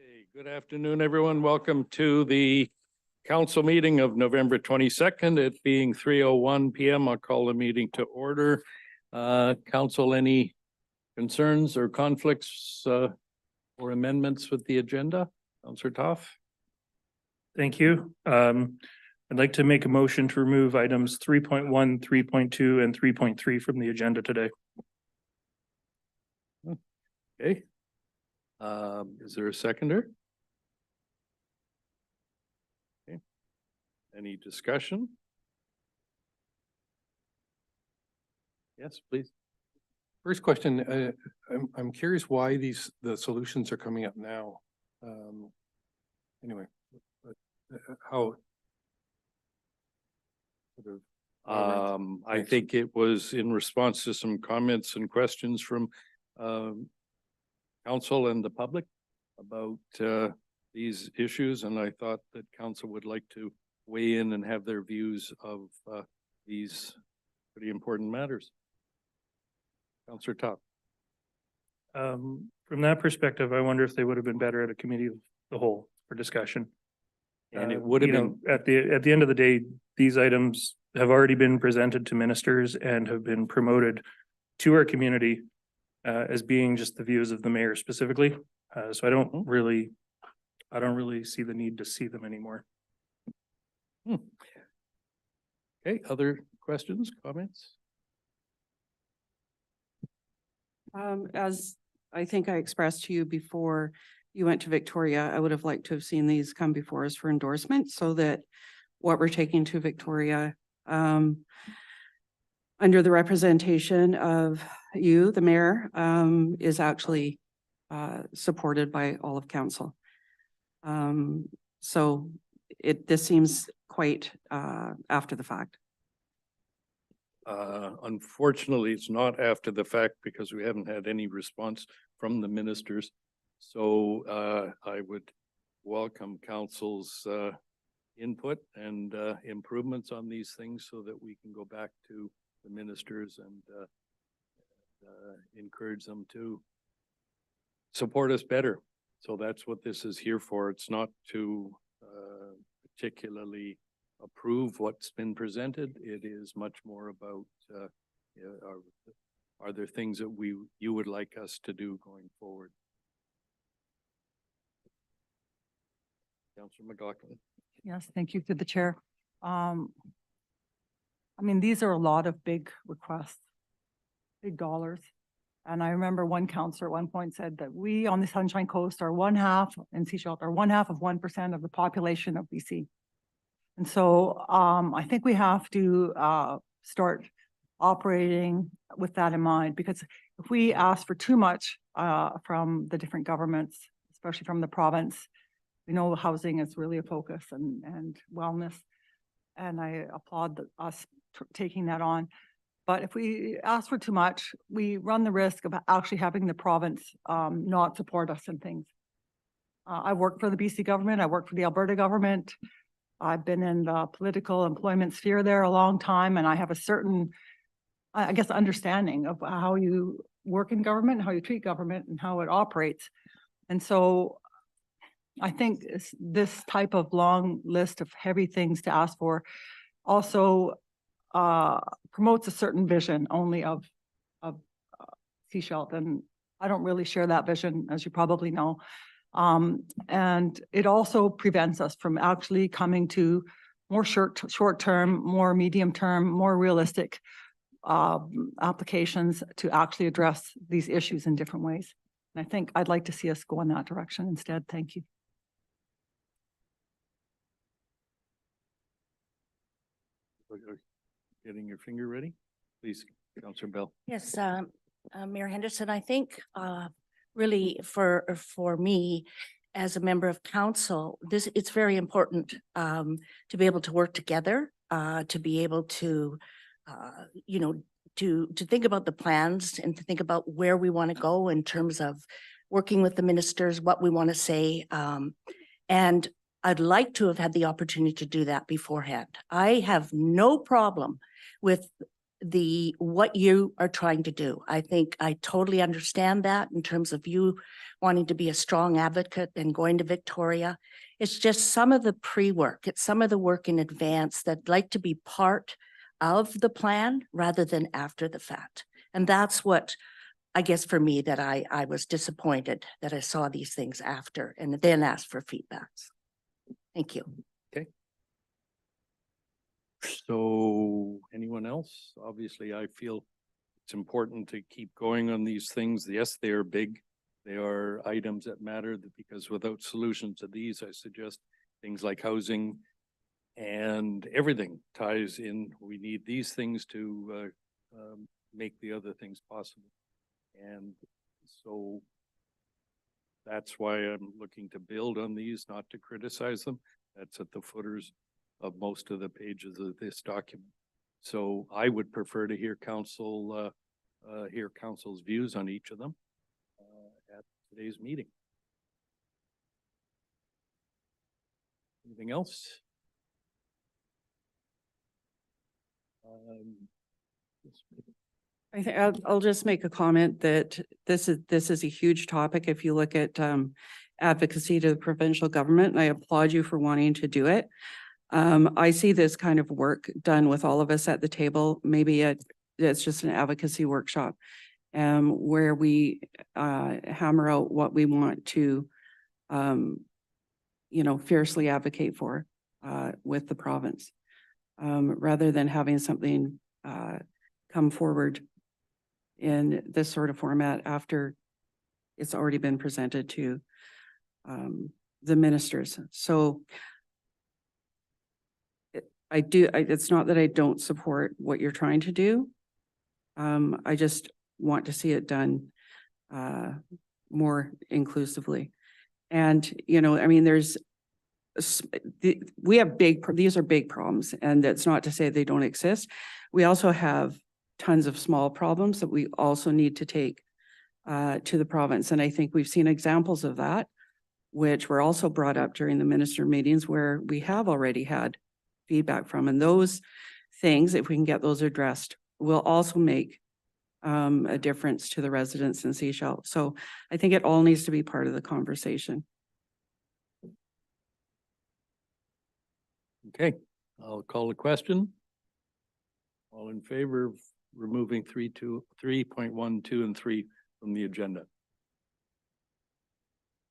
Okay, good afternoon, everyone. Welcome to the council meeting of November 22nd. It being 3:01 PM. I'll call the meeting to order. Council, any concerns or conflicts or amendments with the agenda? Councillor Toff? Thank you. I'd like to make a motion to remove items 3.1, 3.2, and 3.3 from the agenda today. Okay. Is there a seconder? Okay. Any discussion? Yes, please. First question, I'm curious why the solutions are coming up now. Anyway, how? sort of I think it was in response to some comments and questions from council and the public about these issues, and I thought that council would like to weigh in and have their views of these pretty important matters. Councillor Top. From that perspective, I wonder if they would have been better at a committee of the whole for discussion. And it would have been, at the end of the day, these items have already been presented to ministers and have been promoted to our community as being just the views of the mayor specifically. So I don't really see the need to see them anymore. Okay, other questions, comments? As I think I expressed to you before you went to Victoria, I would have liked to have seen these come before us for endorsement so that what we're taking to Victoria under the representation of you, the mayor, is actually supported by all of council. So this seems quite after the fact. Unfortunately, it's not after the fact because we haven't had any response from the ministers. So I would welcome council's input and improvements on these things so that we can go back to the ministers and encourage them to support us better. So that's what this is here for. It's not to particularly approve what's been presented. It is much more about are there things that you would like us to do going forward? Councillor McLaughlin. Yes, thank you to the chair. I mean, these are a lot of big requests, big dollars. And I remember one councillor at one point said that we on the Sunshine Coast are 1/2 in Sechelt are 1/2 of 1% of the population of BC. And so I think we have to start operating with that in mind, because if we ask for too much from the different governments, especially from the province, we know housing is really a focus and wellness. And I applaud us taking that on. But if we ask for too much, we run the risk of actually having the province not support us in things. I work for the BC government. I work for the Alberta government. I've been in the political employment sphere there a long time, and I have a certain, I guess, understanding of how you work in government, how you treat government, and how it operates. And so I think this type of long list of heavy things to ask for also promotes a certain vision only of Sechelt, and I don't really share that vision, as you probably know. And it also prevents us from actually coming to more short-term, more medium-term, more realistic applications to actually address these issues in different ways. And I think I'd like to see us go in that direction instead. Thank you. Getting your finger ready, please, Councillor Bell. Yes, Mayor Henderson, I think really for me as a member of council, it's very important to be able to work together, to be able to to think about the plans and to think about where we want to go in terms of working with the ministers, what we want to say. And I'd like to have had the opportunity to do that beforehand. I have no problem with what you are trying to do. I think I totally understand that in terms of you wanting to be a strong advocate and going to Victoria. It's just some of the pre-work, it's some of the work in advance that I'd like to be part of the plan rather than after the fact. And that's what, I guess for me, that I was disappointed that I saw these things after and then asked for feedbacks. Thank you. So anyone else? Obviously, I feel it's important to keep going on these things. Yes, they are big. They are items that matter because without solutions to these, I suggest things like housing and everything ties in. We need these things to make the other things possible. And so that's why I'm looking to build on these, not to criticize them. That's at the footers of most of the pages of this document. So I would prefer to hear council's views on each of them at today's meeting. Anything else? I think I'll just make a comment that this is a huge topic. If you look at advocacy to the provincial government, and I applaud you for wanting to do it. I see this kind of work done with all of us at the table. Maybe it's just an advocacy workshop where we hammer out what we want to, fiercely advocate for with the province, rather than having something come forward in this sort of format after it's already been presented to the ministers. So it's not that I don't support what you're trying to do. I just want to see it done more inclusively. And, we have these are big problems, and that's not to say they don't exist. We also have tons of small problems that we also need to take to the province. And I think we've seen examples of that, which were also brought up during the minister meetings where we have already had feedback from. And those things, if we can get those addressed, will also make a difference to the residents in Sechelt. So I think it all needs to be part of the conversation. Okay, I'll call the question. All in favor of removing 3.12 and 3 from the agenda?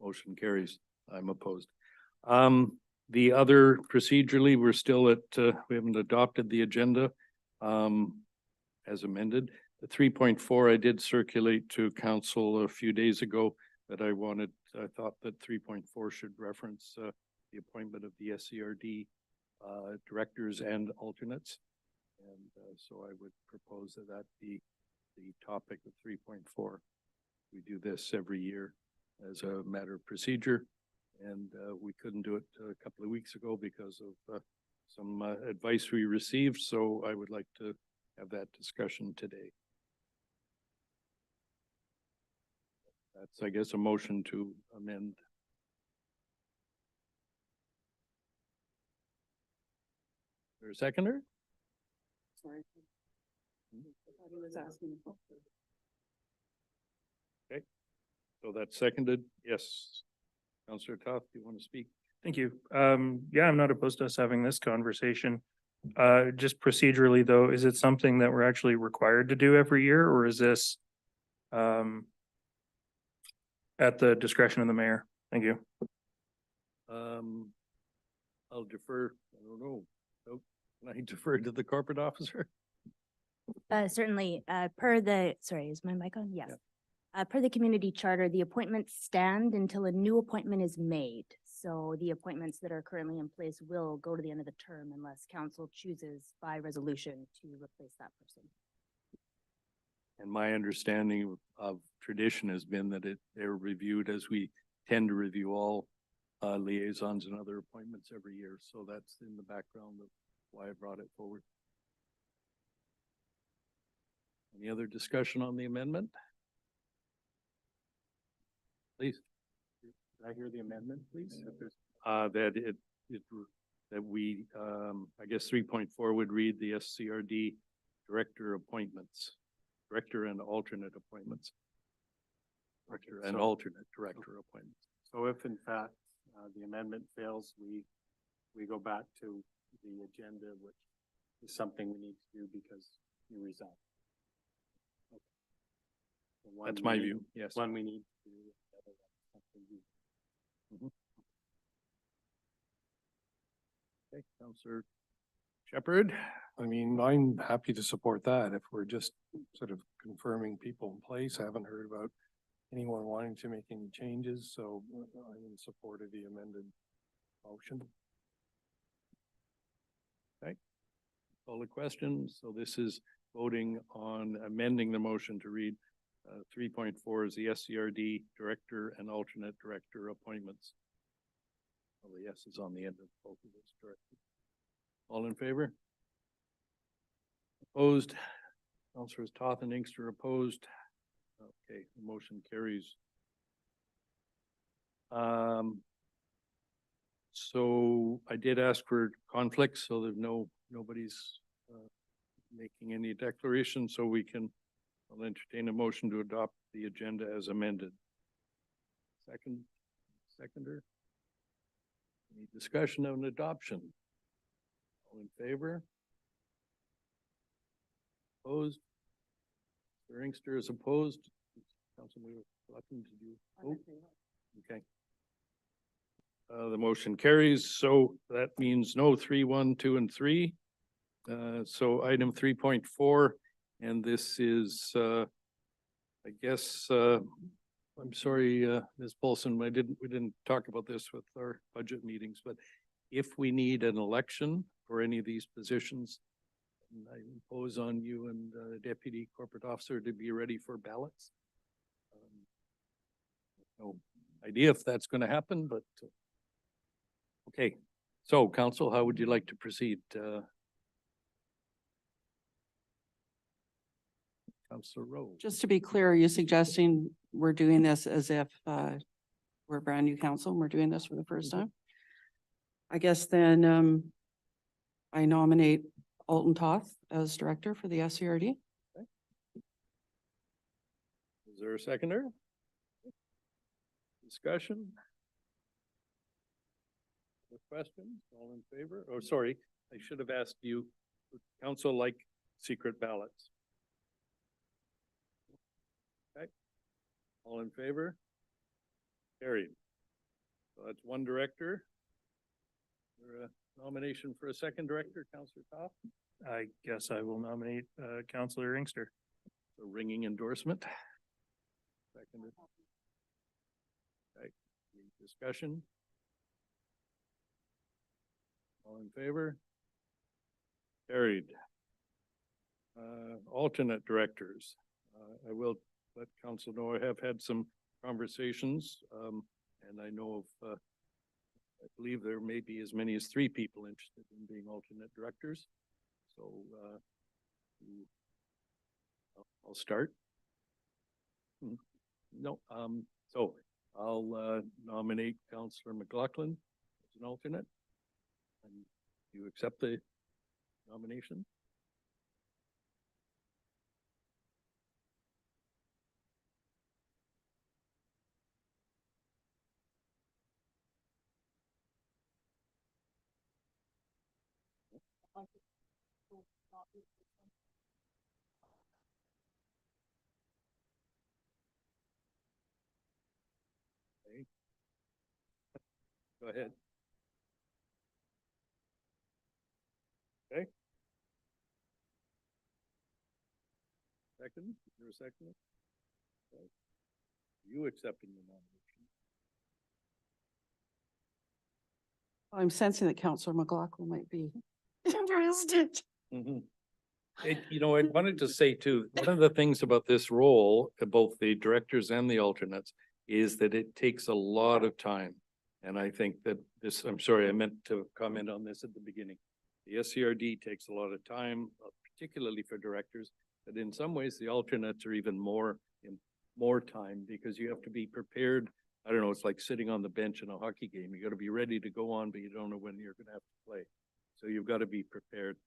Motion carries. I'm opposed. The other procedurally, we're still at, we haven't adopted the agenda as amended. The 3.4 I did circulate to council a few days ago, but I thought that 3.4 should reference the appointment of the SCRD directors and alternates. And so I would propose that be the topic of 3.4. We do this every year as a matter of procedure. And we couldn't do it a couple of weeks ago because of some advice we received. So I would like to have that discussion today. That's, I guess, a motion to amend. Is there a seconder? Sorry. I thought he was asking. Okay, so that's seconded. Yes. Councillor Toth, do you want to speak? Thank you. Yeah, I'm not opposed to us having this conversation. Just procedurally though, is it something that we're actually required to do every year, or is this at the discretion of the mayor? Thank you. I'll defer, I don't know. Oh, can I defer to the corporate officer? Certainly, sorry, is my mic on? Yes. Yeah. Per the community charter, the appointments stand until a new appointment is made. So the appointments that are currently in place will go to the end of the term unless council chooses by resolution to replace that person. And my understanding of tradition has been that they're reviewed as we tend to review all liaisons and other appointments every year. So that's in the background of why I brought it forward. Any other discussion on the amendment? Please. Did I hear the amendment, please? That we, I guess 3.4 would read the SCRD director appointments, director and alternate appointments. Director and so- alternate director appointments. So if in fact, the amendment fails, we go back to the agenda, which is something we need to do because you resign. Okay. So one That's we my need- view, yes. One we need to do. the other one, something we- Okay, Counselor Shepherd. I mean, I'm happy to support that if we're just sort of confirming people in place. I haven't heard about anyone wanting to make any changes, so I'm in support of the amended motion. Call the question. So this is voting on amending the motion to read 3.4 is the SCRD director and alternate director appointments. Well, the S is on the end of both of those directors. All in favor? Opposed? Councilors Toth and Inkster opposed. Okay, the motion carries. So I did ask for conflicts, so there's nobody's making any declaration, so I'll entertain a motion to adopt the agenda as amended. Seconder? Any discussion of an adoption? All in favor? Opposed? Mr. Inkster is opposed. Councilman Luckin, did you vote? Okay. The motion carries, so that means no 3, 1, 2, and 3. So item 3.4, and this is, I guess, I'm sorry, Ms. Paulson, we didn't talk about this with our budget meetings, but if we need an election for any of these positions, I impose on you and Deputy Corporate Officer to be ready for ballots. No idea if that's going to happen, but okay. So, council, how would you like to proceed? Councilor Rowe. Just to be clear, are you suggesting we're doing this as if we're a brand new council and we're doing this for the first time? I guess then I nominate Alton Toth as director for the SCRD. Is there a seconder? Discussion? Other questions? All in favor? Oh, sorry, I should have asked you, would council like secret ballots? Okay. All in favor? Carried. So that's one director. There a nomination for a second director, Councilor Toth? I guess I will nominate Counselor Inkster. A ringing endorsement. Seconded. Okay, any discussion? All in favor? Carried. Alternate directors. I will let council know I have had some conversations, and I know of, I believe there may be as many as 3 people interested in being alternate directors. So, I'll start. No, so I'll nominate Councillor McLaughlin as an alternate. And you accept the nomination? Okay. Go ahead. Okay. Second, is there a second? Okay. You accepting the nomination? I'm sensing that Councillor McLaughlin might be interested. I wanted to say too, one of the things about this role, both the directors and the alternates, is that it takes a lot of time. And I think that this, I'm sorry, I meant to comment on this at the beginning. The SCRD takes a lot of time, particularly for directors, but in some ways the alternates are even more time because you have to be prepared. I don't know, it's like sitting on the bench in a hockey game. You got to be ready to go on, but you don't know when you're going to have to play. So you've got to be prepared.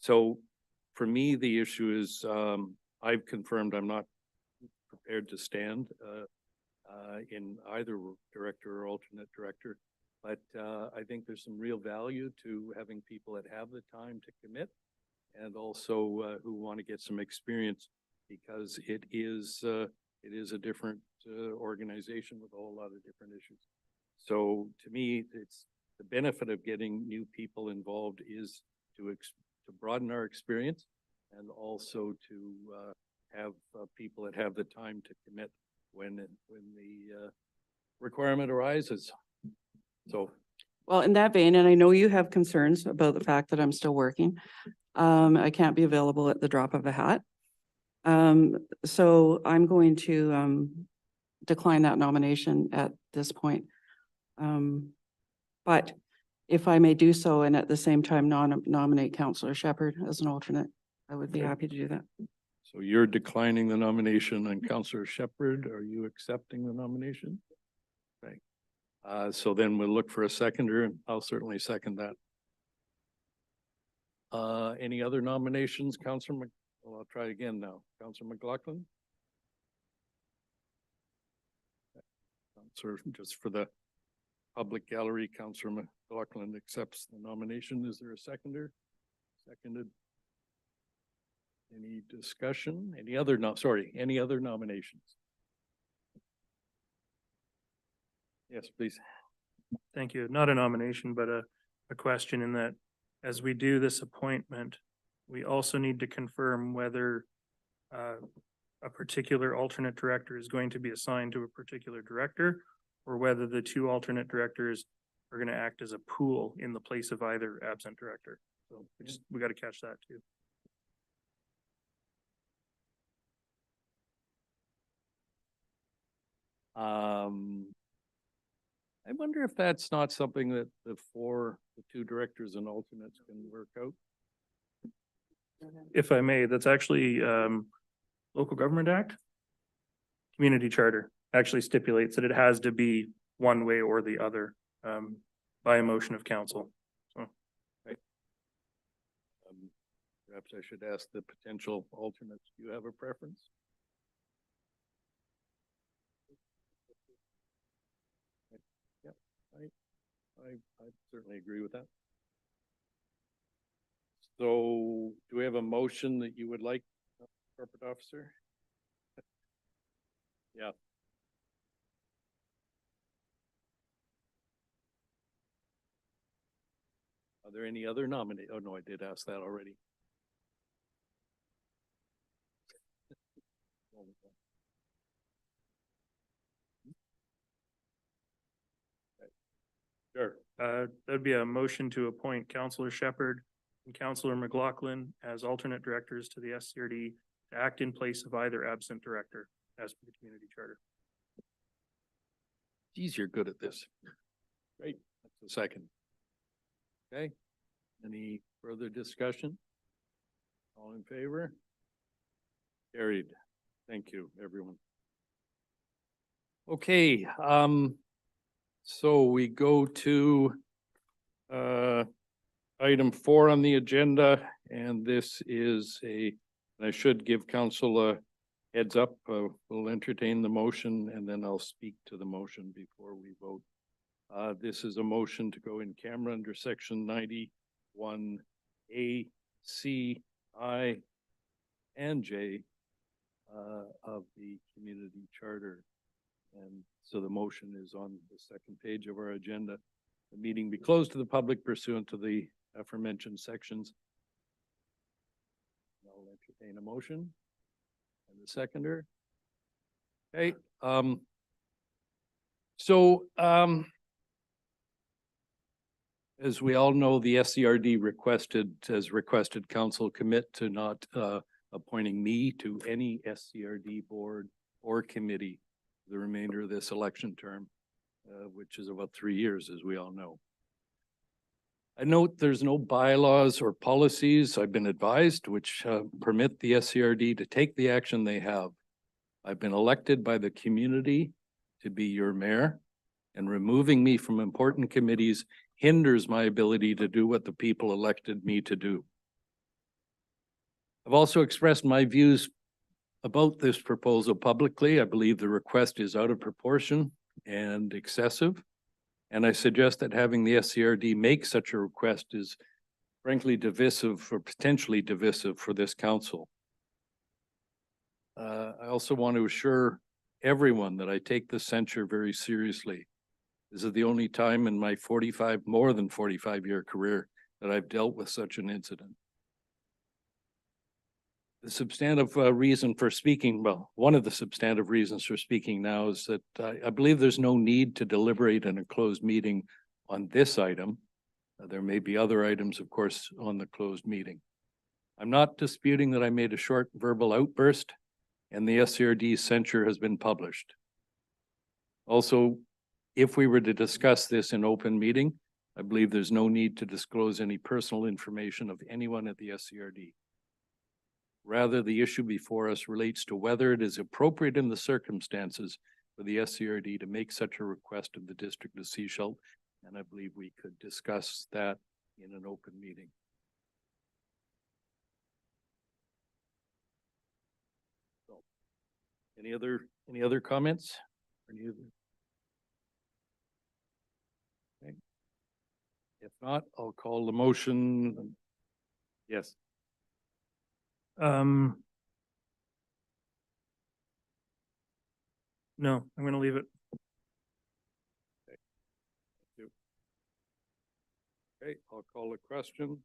So for me, the issue is, I've confirmed I'm not prepared to stand, in either director or alternate director. But, I think there's some real value to having people that have the time to commit and also, who want to get some experience because it is a different, organization with a whole lot of different issues. So to me, it's the benefit of getting new people involved is to broaden our experience and also to have people that have the time to commit when the requirement arises. So Well, in that vein, and I know you have concerns about the fact that I'm still working. I can't be available at the drop of a hat. So I'm going to decline that nomination at this point. But if I may do so and at the same time nominate Councillor Shepherd as an alternate, I would be Okay. happy to do that. So you're declining the nomination and Councillor Shepherd, are you accepting the nomination? Okay. So then we'll look for a seconder and I'll certainly second that. Any other nominations, Councillor well, I'll try again now. Councillor McLaughlin? Councillor, just for the public gallery, Councillor McLaughlin accepts the nomination. Is there a seconder? Seconded. Any discussion? Any other nominations? Yes, please. Thank you. Not a nomination, but a question in that as we do this appointment, we also need to confirm whether a particular alternate director is going to be assigned to a particular director or whether the two alternate directors are going to act as a pool in the place of either absent director. So we got to catch that too. I wonder if that's not something that the two directors and alternates can work out. If I may, that's actually Local Government Act. Community Charter actually stipulates that it has to be one way or the other by a motion of council. So Perhaps I should ask the potential alternates, do you have a preference? Yeah, I certainly agree with that. So do we have a motion that you would like, corporate officer? Yeah. Are there any other nominee? Oh, no, I did ask that already. Sure. That'd be a motion to appoint Councillor Shepherd and Councillor McLaughlin as alternate directors to the SCRD to act in place of either absent director as per the community charter. Geez, you're good at this. Great. That's the second. Okay. Any further discussion? All in favor? Carried. Thank you, everyone. Okay, so we go to item 4 on the agenda, and this is I should give council a heads up. We'll entertain the motion and then I'll speak to the motion before we vote. This is a motion to go in camera under section 91A, C, I, and J of the community charter. And so the motion is on the second page of our agenda. The meeting be closed to the public pursuant to the aforementioned sections. I'll entertain a motion. And the seconder. Okay, as we all know, the SCRD has requested council commit to not appointing me to any SCRD board or committee the remainder of this election term, which is about 3 years, as we all know. I note there's no bylaws or policies I've been advised which permit the SCRD to take the action they have. I've been elected by the community to be your mayor, and removing me from important committees hinders my ability to do what the people elected me to do. I've also expressed my views about this proposal publicly. I believe the request is out of proportion and excessive. And I suggest that having the SCRD make such a request is frankly divisive or potentially divisive for this council. I also want to assure everyone that I take this censure very seriously. This is the only time in my more than 45-year career that I've dealt with such an incident. The substantive reason for speaking, well, one of the substantive reasons for speaking now is that I believe there's no need to deliberate in a closed meeting on this item. There may be other items, of course, on the closed meeting. I'm not disputing that I made a short verbal outburst and the SCRD censure has been published. Also, if we were to discuss this in open meeting, I believe there's no need to disclose any personal information of anyone at the SCRD. Rather, the issue before us relates to whether it is appropriate in the circumstances for the SCRD to make such a request of the District of Sechelt, and I believe we could discuss that in an open meeting. So, any other comments? Okay. If not, I'll call the motion. Yes. No, I'm gonna leave it. Okay, I'll call a question.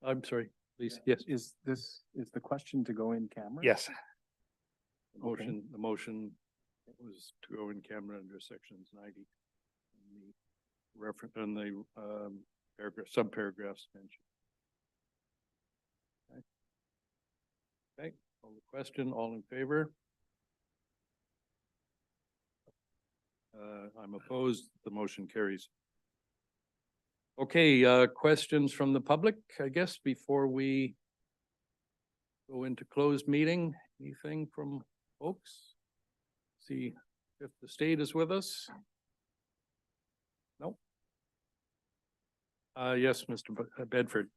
I'm sorry, please, yes. Is the question to go in camera? Yes. Okay. The motion was to go in camera under sections 90. And the reference on the paragraph, subparagraphs mentioned. Okay, call the question, all in favor? I'm opposed, the motion carries. Okay, questions from the public, I guess, before we go into closed meeting. Anything from folks? See if the state is with us. No? Yes, Mr. Bedford.